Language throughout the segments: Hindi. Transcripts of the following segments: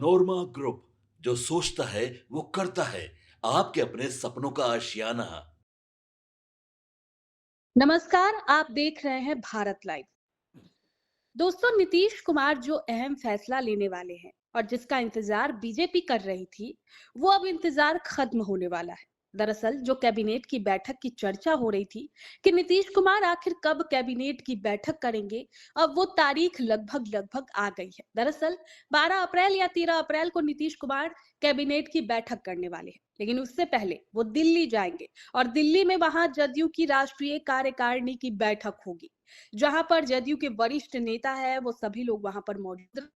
नोरमा ग्रुप, जो सोचता है वो करता है। आपके अपने सपनों का आशियाना। नमस्कार, आप देख रहे हैं भारत लाइव। दोस्तों, नीतीश कुमार जो अहम फैसला लेने वाले हैं और जिसका इंतजार बीजेपी कर रही थी, वो अब इंतजार खत्म होने वाला है। दरअसल जो कैबिनेट की बैठक की चर्चा हो रही थी कि नीतीश कुमार आखिर कब कैबिनेट की बैठक करेंगे, अब वो तारीख लगभग लगभग आ गई है। दरअसल 12 अप्रैल या 13 अप्रैल को नीतीश कुमार कैबिनेट की बैठक करने वाले हैं, लेकिन उससे पहले वो दिल्ली जाएंगे और दिल्ली में वहां जदयू की राष्ट्रीय कार्यकारिणी की बैठक होगी, जहां पर जदयू के वरिष्ठ नेता है वो सभी लोग वहां पर मौजूद।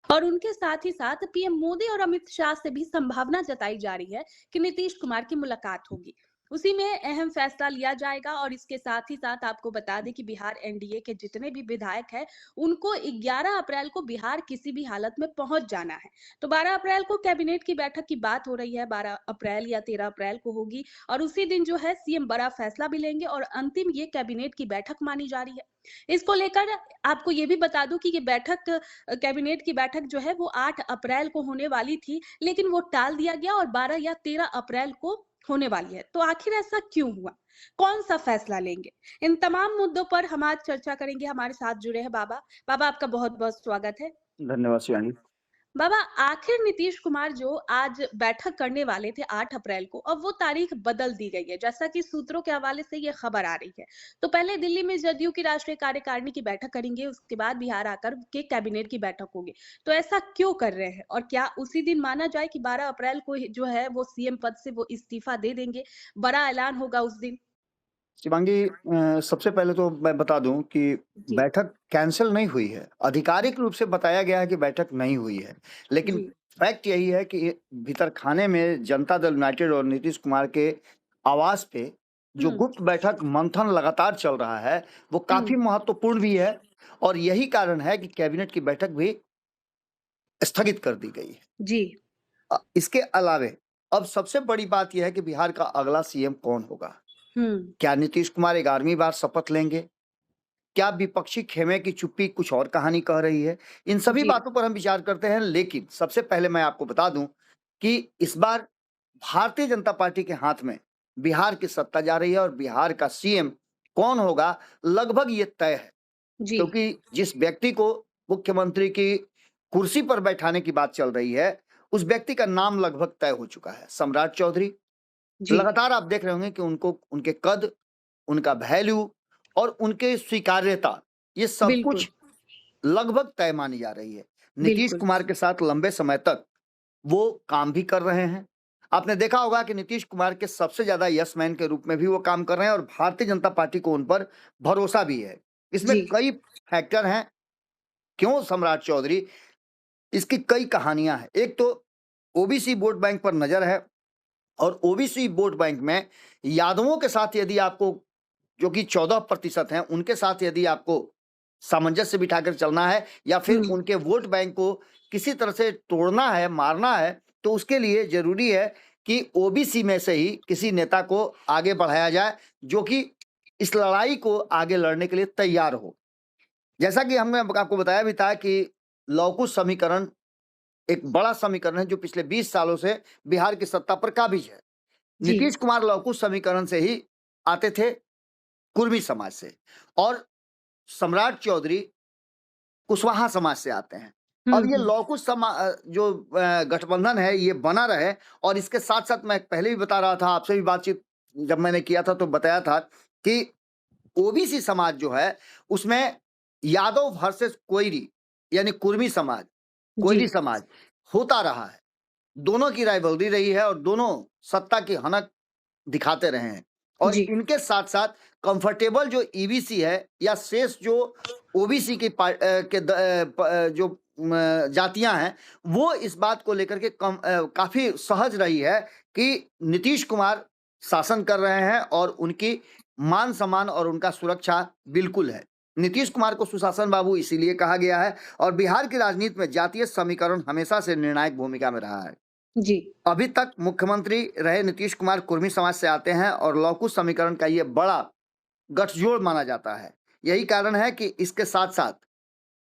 और उनके साथ ही साथ पीएम मोदी और अमित शाह से भी संभावना जताई जा रही है कि नीतीश कुमार की मुलाकात होगी। उसी में अहम फैसला लिया जाएगा। और इसके साथ ही साथ आपको बता दें कि बिहार एनडीए के जितने भी विधायक हैं, उनको 11 अप्रैल को बिहार किसी भी हालत में पहुंच जाना है। तो 12 अप्रैल को कैबिनेट की बैठक की बात हो रही है, 12 अप्रैल या 13 अप्रैल को होगी। और उसी दिन जो है सीएम बड़ा फैसला भी लेंगे और अंतिम ये कैबिनेट की बैठक मानी जा रही है। इसको लेकर आपको ये भी बता दूं कि ये बैठक, कैबिनेट की बैठक जो है वो 8 अप्रैल को होने वाली थी, लेकिन वो टाल दिया गया और 12 या 13 अप्रैल को होने वाली है। तो आखिर ऐसा क्यों हुआ? कौन सा फैसला लेंगे? इन तमाम मुद्दों पर हम आज चर्चा करेंगे। हमारे साथ जुड़े हैं बाबा। बाबा, आपका बहुत-बहुत स्वागत है। धन्यवाद शिवांगी। बाबा, आखिर नीतीश कुमार जो आज बैठक करने वाले थे 8 अप्रैल को, अब वो तारीख बदल दी गई है, जैसा कि सूत्रों के हवाले से ये खबर आ रही है। तो पहले दिल्ली में जदयू की राष्ट्रीय कार्यकारिणी की बैठक करेंगे, उसके बाद बिहार आकर के कैबिनेट की बैठक होगी। तो ऐसा क्यों कर रहे हैं? और क्या उसी दिन माना जाए कि 12 अप्रैल को जो है वो सीएम पद से वो इस्तीफा दे देंगे? बड़ा ऐलान होगा उस दिन? शिवांगी, सबसे पहले तो मैं बता दूं कि जी, बैठक कैंसल नहीं हुई है। आधिकारिक रूप से बताया गया है कि बैठक नहीं हुई है। लेकिन जी। फैक्ट यही है कि भीतर खाने में जनता दल यूनाइटेड और नीतीश कुमार के आवास पे जो हुँ, गुप्त बैठक मंथन लगातार चल रहा है, वो काफ़ी हुँ। महत्वपूर्ण भी है और यही कारण है कि कैबिनेट की बैठक भी स्थगित कर दी गई है। जी। इसके अलावे अब सबसे बड़ी बात यह है कि बिहार का अगला सीएम कौन होगा? हुँ। क्या नीतीश कुमार 11वीं बार शपथ लेंगे? क्या विपक्षी खेमे की चुप्पी कुछ और कहानी कह रही है? इन सभी जी, बातों पर हम विचार करते हैं, लेकिन सबसे पहले मैं आपको बता दूं कि इस बार भारतीय जनता पार्टी के हाथ में बिहार की सत्ता जा रही है और बिहार का सीएम कौन होगा, लगभग ये तय है। जी, क्योंकि जिस व्यक्ति को मुख्यमंत्री की कुर्सी पर बैठाने की बात चल रही है, उस व्यक्ति का नाम लगभग तय हो चुका है, सम्राट चौधरी। जी। लगातार आप देख रहे होंगे कि उनको उनके कद, उनका वैल्यू और उनके स्वीकार्यता, ये सब बिल्कुल, कुछ लगभग तय मानी जा रही है। नीतीश बिल्कुल। कुमार के साथ लंबे समय तक वो काम भी कर रहे हैं। आपने देखा होगा कि नीतीश कुमार के सबसे ज़्यादा यस मैन के रूप में भी वो काम कर रहे हैं और भारतीय जनता पार्टी को उन पर भरोसा भी है। इसमें जी, कई फैक्टर हैं, क्यों सम्राट चौधरी, इसकी कई कहानियाँ हैं। एक तो ओबीसी वोट बैंक पर नज़र है और ओबीसी वोट बैंक में यादवों के साथ यदि आपको, जो कि 14% हैं, उनके साथ यदि आपको सामंजस्य बिठाकर चलना है या फिर हुँ, उनके वोट बैंक को किसी तरह से तोड़ना है, मारना है, तो उसके लिए ज़रूरी है कि ओबीसी में से ही किसी नेता को आगे बढ़ाया जाए, जो कि इस लड़ाई को आगे लड़ने के लिए तैयार हो। जैसा कि हमने आपको बताया भी था कि लवकुश समीकरण एक बड़ा समीकरण है जो पिछले 20 सालों से बिहार की सत्ता पर काबिज है। जी। नीतीश कुमार लवकुश समीकरण से ही आते थे, कुर्मी समाज से, और सम्राट चौधरी कुशवाहा समाज से आते हैं। हुँ, अब ये हुँ। जो गठबंधन है ये बना रहे, और इसके साथ-साथ मैं पहले भी बता रहा था, आपसे भी बातचीत जब मैंने किया था तो बताया था कि ओबीसी समाज जो है उसमें यादव वर्सेस कोइरी, यानी कुर्मी समाज, जी, कोइरी समाज होता रहा है। दोनों की राइवलरी रही है और दोनों सत्ता की हनक दिखाते रहे हैं। और जी, इनके साथ-साथ कंफर्टेबल जो ईबीसी है या शेष जो ओबीसी की जो जातियाँ हैं, वो इस बात को लेकर के काफ़ी सहज रही है कि नीतीश कुमार शासन कर रहे हैं और उनकी मान-सम्मान और उनका सुरक्षा बिल्कुल है। नीतीश कुमार को सुशासन बाबू इसीलिए कहा गया है और बिहार की राजनीति में जातीय समीकरण हमेशा से निर्णायक भूमिका में रहा है। जी, अभी तक मुख्यमंत्री रहे नीतीश कुमार कुर्मी समाज से आते हैं और लवकुश समीकरण का ये बड़ा गठजोड़ माना जाता है। यही कारण है कि इसके साथ-साथ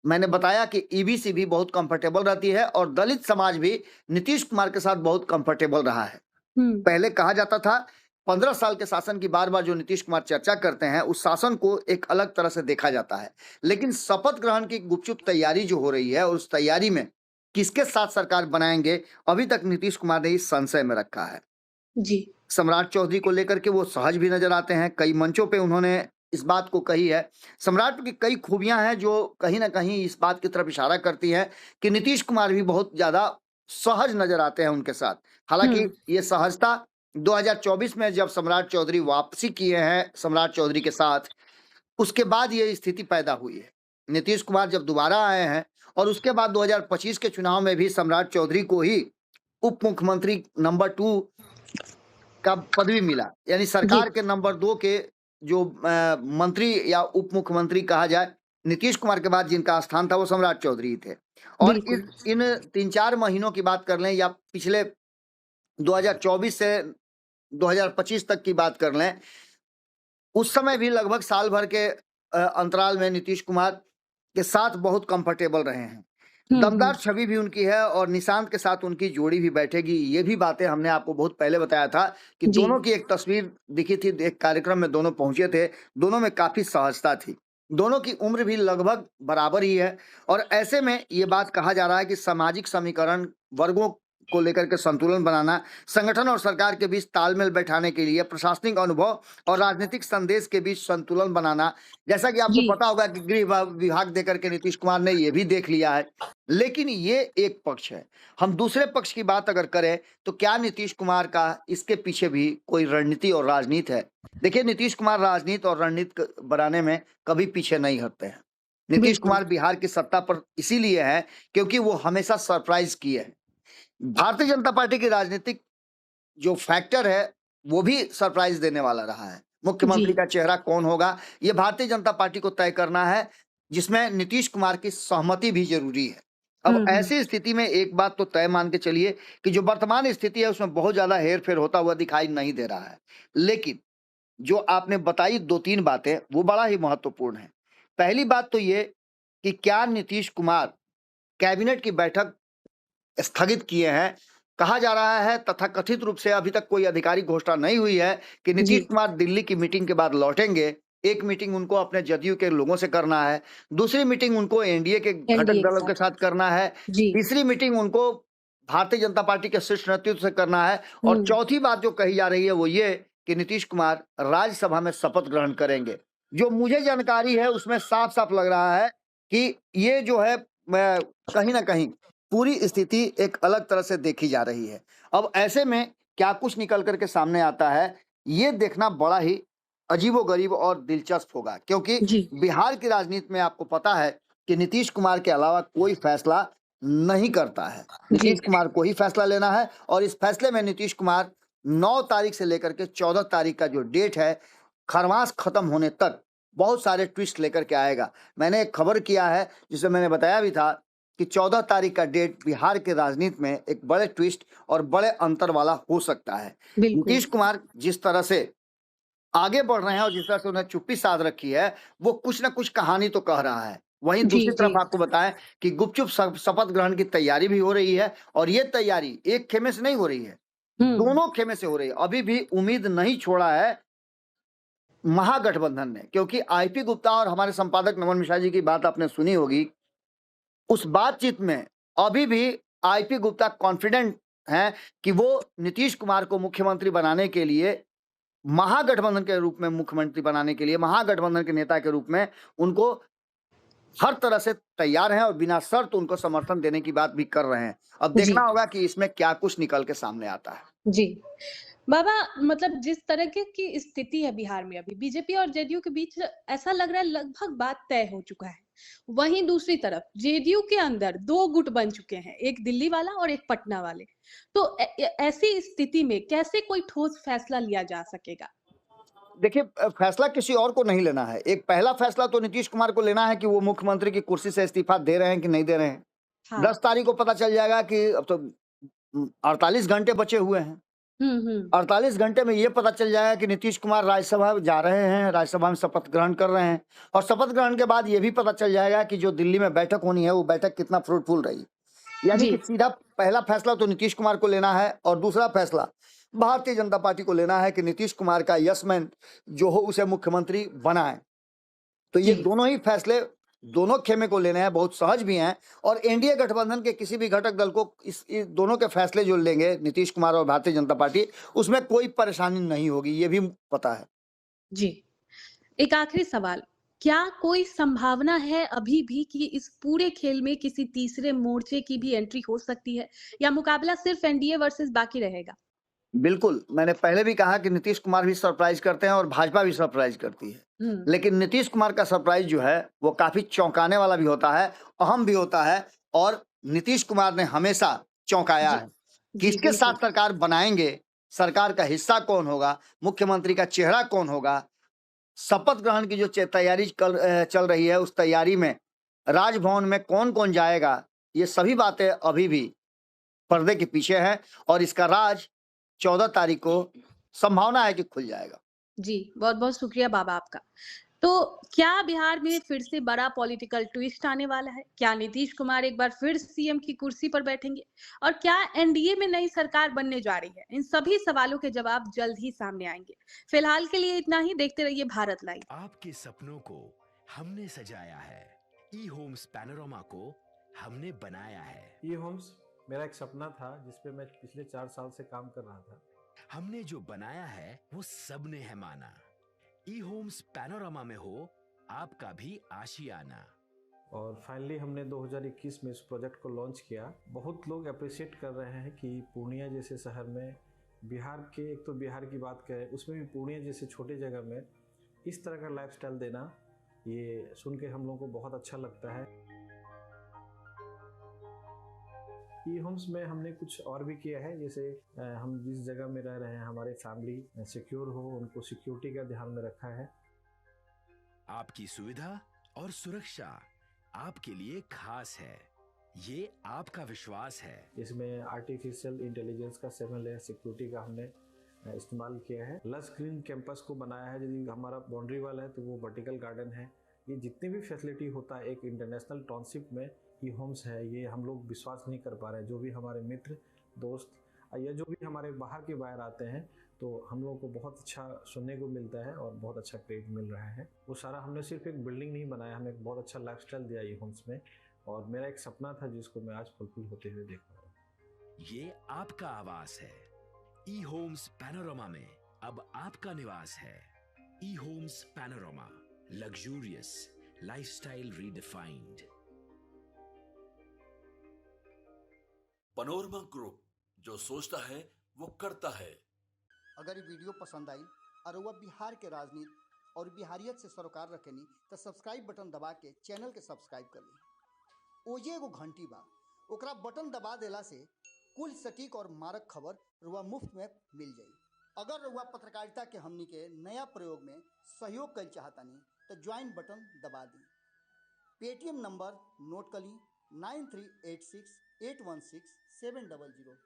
मैंने बताया कि ईबीसी भी बहुत कंफर्टेबल रहती है और दलित समाज भी नीतीश कुमार के साथ बहुत कंफर्टेबल रहा है। पहले कहा जाता था 15 साल के शासन की बार बार जो नीतीश कुमार चर्चा करते हैं उस शासन को एक अलग तरह से देखा जाता है, लेकिन शपथ ग्रहण की गुपचुप तैयारी जो हो रही है उस तैयारी में किसके साथ सरकार बनाएंगे अभी तक नीतीश कुमार ने इस संशय में रखा है। जी। सम्राट चौधरी को लेकर के वो सहज भी नजर आते हैं, कई मंचों पे उन्होंने इस बात को कही है। सम्राट की कई खूबियां हैं जो कहीं ना कहीं इस बात की तरफ इशारा करती हैं कि नीतीश कुमार भी बहुत ज्यादा सहज नजर आते हैं उनके साथ। हालांकि ये सहजता 2024 में जब सम्राट चौधरी वापसी किए हैं सम्राट चौधरी के साथ, उसके बाद ये स्थिति पैदा हुई है। नीतीश कुमार जब दोबारा आए हैं और उसके बाद 2025 के चुनाव में भी सम्राट चौधरी को ही उप मुख्यमंत्री नंबर 2 का पदवी मिला, यानी सरकार के नंबर 2 के जो मंत्री या उप मुख्यमंत्री कहा जाए, नीतीश कुमार के बाद जिनका स्थान था वो सम्राट चौधरी थे। और इन 3-4 महीनों की बात कर लें या पिछले 2024 से 2025 तक की बात कर लें, उस समय भी लगभग साल भर के अंतराल में नीतीश कुमार के साथ बहुत कंफर्टेबल रहे हैं। दमदार छवि भी उनकी है और निशांत के साथ उनकी जोड़ी भी बैठेगी, ये भी बातें हमने आपको बहुत पहले बताया था कि दोनों की एक तस्वीर दिखी थी, एक कार्यक्रम में दोनों पहुंचे थे, दोनों में काफी सहजता थी, दोनों की उम्र भी लगभग बराबर ही है। और ऐसे में ये बात कहा जा रहा है कि सामाजिक समीकरण, वर्गों को लेकर के संतुलन बनाना, संगठन और सरकार के बीच तालमेल बैठाने के लिए प्रशासनिक अनुभव और राजनीतिक संदेश के बीच संतुलन बनाना, जैसा कि आपको पता होगा कि गृह विभाग देकर के नीतीश कुमार ने ये भी देख लिया है। लेकिन ये एक पक्ष है, हम दूसरे पक्ष की बात अगर करें तो क्या नीतीश कुमार का इसके पीछे भी कोई रणनीति और राजनीति है? देखिए, नीतीश कुमार राजनीति और रणनीति बनाने में कभी पीछे नहीं हटते हैं। नीतीश कुमार बिहार की सत्ता पर इसीलिए है क्योंकि वो हमेशा सरप्राइज किए हैं। भारतीय जनता पार्टी की राजनीतिक जो फैक्टर है वो भी सरप्राइज देने वाला रहा है। मुख्यमंत्री का चेहरा कौन होगा ये भारतीय जनता पार्टी को तय करना है, जिसमें नीतीश कुमार की सहमति भी जरूरी है। अब ऐसी स्थिति में एक बात तो तय मान के चलिए कि जो वर्तमान स्थिति है उसमें बहुत ज्यादा हेरफेर होता हुआ दिखाई नहीं दे रहा है, लेकिन जो आपने बताई 2-3 बातें वो बड़ा ही महत्वपूर्ण है। पहली बात तो ये कि क्या नीतीश कुमार कैबिनेट की बैठक स्थगित किए हैं? कहा जा रहा है, तथा कथित रूप से अभी तक कोई आधिकारिक घोषणा नहीं हुई है कि नीतीश कुमार दिल्ली की मीटिंग के बाद लौटेंगे। एक मीटिंग उनको अपने जदयू के लोगों से करना है, दूसरी मीटिंग उनको एनडीए के घटक दलों के साथ करना है, तीसरी मीटिंग उनको भारतीय जनता पार्टी के शीर्ष नेतृत्व से करना है, और चौथी बात जो कही जा रही है वो ये कि नीतीश कुमार राज्यसभा में शपथ ग्रहण करेंगे। जो मुझे जानकारी है उसमें साफ साफ लग रहा है कि ये जो है कहीं ना कहीं पूरी स्थिति एक अलग तरह से देखी जा रही है। अब ऐसे में क्या कुछ निकल करके सामने आता है ये देखना बड़ा ही अजीबोगरीब और दिलचस्प होगा, क्योंकि बिहार की राजनीति में आपको पता है कि नीतीश कुमार के अलावा कोई फैसला नहीं करता है। नीतीश कुमार को ही फैसला लेना है और इस फैसले में नीतीश कुमार 9 तारीख से लेकर के 14 तारीख का जो डेट है, खरमास खत्म होने तक बहुत सारे ट्विस्ट लेकर के आएगा। मैंने एक खबर किया है जिसे मैंने बताया भी था कि 14 तारीख का डेट बिहार के राजनीति में एक बड़े ट्विस्ट और बड़े अंतर वाला हो सकता है। नीतीश कुमार जिस तरह से आगे बढ़ रहे हैं और जिस तरह से उन्हें चुप्पी साध रखी है वो कुछ ना कुछ कहानी तो कह रहा है। वहीं दूसरी तरफ आपको बताएं कि गुपचुप शपथ ग्रहण की तैयारी भी हो रही है, और ये तैयारी एक खेमे से नहीं हो रही है, दोनों खेमे से हो रही है। अभी भी उम्मीद नहीं छोड़ा है महागठबंधन ने, क्योंकि आईपी गुप्ता और हमारे संपादक नमन मिश्रा जी की बात आपने सुनी होगी। उस बातचीत में अभी भी आईपी गुप्ता कॉन्फिडेंट हैं कि वो नीतीश कुमार को मुख्यमंत्री बनाने के लिए, महागठबंधन के रूप में मुख्यमंत्री बनाने के लिए, महागठबंधन के नेता के रूप में उनको हर तरह से तैयार हैं और बिना शर्त उनको समर्थन देने की बात भी कर रहे हैं। अब देखना होगा कि इसमें क्या कुछ निकल के सामने आता है। जी बाबा, मतलब जिस तरह की स्थिति है बिहार में अभी बीजेपी और जेडीयू के बीच, ऐसा लग रहा है लगभग बात तय हो चुका है। वहीं दूसरी तरफ जेडीयू के अंदर 2 गुट बन चुके हैं, एक दिल्ली वाला और एक पटना वाले। तो ऐसी स्थिति में कैसे कोई ठोस फैसला लिया जा सकेगा? देखिए, फैसला किसी और को नहीं लेना है। एक पहला फैसला तो नीतीश कुमार को लेना है कि वो मुख्यमंत्री की कुर्सी से इस्तीफा दे रहे हैं कि नहीं दे रहे हैं। 10 तारीख को पता चल जाएगा कि अब तो 48 घंटे बचे हुए हैं। हम्म। 48 घंटे में ये पता चल जाएगा कि नीतीश कुमार राज्यसभा जा रहे हैं, राज्यसभा में शपथ ग्रहण कर रहे हैं, और शपथ ग्रहण के बाद ये भी पता चल जाएगा कि जो दिल्ली में बैठक होनी है वो बैठक कितना फ्रूटफुल रही। यानी कि जी सीधा पहला फैसला तो नीतीश कुमार को लेना है, और दूसरा फैसला भारतीय जनता पार्टी को लेना है कि नीतीश कुमार का यस मैन जो हो उसे मुख्यमंत्री बनाए। तो ये जी दोनों ही फैसले दोनों खेमे को लेने हैं, बहुत सहज भी हैं, और एनडीए गठबंधन के किसी भी घटक दल को इस दोनों के फैसले जो लेंगे नीतीश कुमार और भारतीय जनता पार्टी, उसमें कोई परेशानी नहीं होगी, ये भी पता है। जी। एक आखिरी सवाल, क्या कोई संभावना है अभी भी कि इस पूरे खेल में किसी तीसरे मोर्चे की भी एंट्री हो सकती है, या मुकाबला सिर्फ एनडीए वर्सेस बाकी रहेगा? बिल्कुल, मैंने पहले भी कहा कि नीतीश कुमार भी सरप्राइज करते हैं और भाजपा भी सरप्राइज करती है, हम्म। लेकिन नीतीश कुमार का सरप्राइज जो है वो काफी चौंकाने वाला भी होता है, अहम भी होता है, और नीतीश कुमार ने हमेशा चौंकाया जी है। जी किसके बिल्कुल। साथ सरकार बनाएंगे, सरकार का हिस्सा कौन होगा, मुख्यमंत्री का चेहरा कौन होगा, शपथ ग्रहण की जो तैयारी चल रही है, उस तैयारी में राजभवन में कौन कौन जाएगा, ये सभी बातें अभी भी पर्दे के पीछे है, और इसका राज 14 तारीख को संभावना है कि खुल जाएगा। जी, बहुत-बहुत शुक्रिया बाबा आपका। तो क्या बिहार में फिर से बड़ा पॉलिटिकल ट्विस्ट आने वाला है? क्या नीतीश कुमार एक बार फिर सीएम की कुर्सी पर बैठेंगे? और क्या एनडीए में नई सरकार बनने जा रही है? इन सभी सवालों के जवाब जल्द ही सामने आएंगे। फिलहाल के लिए इतना ही, देखते रहिए भारत लाइव। आपके सपनों को हमने सजाया है, ई होम्स पैनोरामा को हमने बनाया है। ई होम्स मेरा एक सपना था जिस पे मैं पिछले 4 साल से काम कर रहा था। हमने जो बनाया है वो सबने है माना। ई होम्स पैनोरामा में हो आपका भी आशियाना। और फाइनली हमने 2021 में इस प्रोजेक्ट को लॉन्च किया। बहुत लोग अप्रिशिएट कर रहे हैं कि पूर्णिया जैसे शहर में, बिहार के, एक तो बिहार की बात करें उसमें भी पूर्णिया जैसे छोटे जगह में इस तरह का लाइफस्टाइल देना, ये सुन के हम लोगों को बहुत अच्छा लगता है। ई होम्स में हमने कुछ और भी किया है, जैसे हम जिस जगह में रह रहे हैं हमारे फैमिली सिक्योर हो, उनको सिक्योरिटी का ध्यान में रखा है। आपकी सुविधा और सुरक्षा आपके लिए खास है, ये आपका विश्वास है। इसमें आर्टिफिशियल इंटेलिजेंस का 7 लेयर सिक्योरिटी का हमने इस्तेमाल किया है। लस ग्रीन कैंपस को बनाया है, यदि हमारा बाउंड्री वाल है तो वो वर्टिकल गार्डन है। ये जितनी भी फैसिलिटी होता है एक इंटरनेशनल टाउनशिप में ई होम्स है, ये हम लोग विश्वास नहीं कर पा रहे हैं। जो भी हमारे मित्र दोस्त या जो भी हमारे बाहर आते हैं तो हम लोगों को बहुत अच्छा सुनने को मिलता है और बहुत अच्छा क्रेडिट मिल रहा है। वो सारा हमने सिर्फ एक बिल्डिंग नहीं बनाया, हमें एक बहुत अच्छा लाइफस्टाइल दिया ई होम्स में, और मेरा एक सपना था जिसको मैं आज फुलफिल होते हुए देख रहा हूँ। ये आपका आवास है। ई होम्स पैनोरामा में अब आपका निवास है। E homes Panorama, luxurious lifestyle redefined. Panorama group, जो सोचता है वो करता है। अगर ये वीडियो पसंद आई और वह बिहार के राजनीति और बिहारियत से सरोकार रखेनी तो सब्सक्राइब बटन दबा के चैनल के सब्सक्राइब कर ली। ओजे एगो घंटी बा, ओकरा बटन दबा देला से कुल सटीक और मारक खबर रुआ मुफ्त में मिल जाई। अगर रुआ पत्रकारिता के हमनी के नया प्रयोग में सहयोग कर चाहतानी तो ज्वाइन बटन दबा दी। पेटीएम नंबर नोट कर ली 9386816700।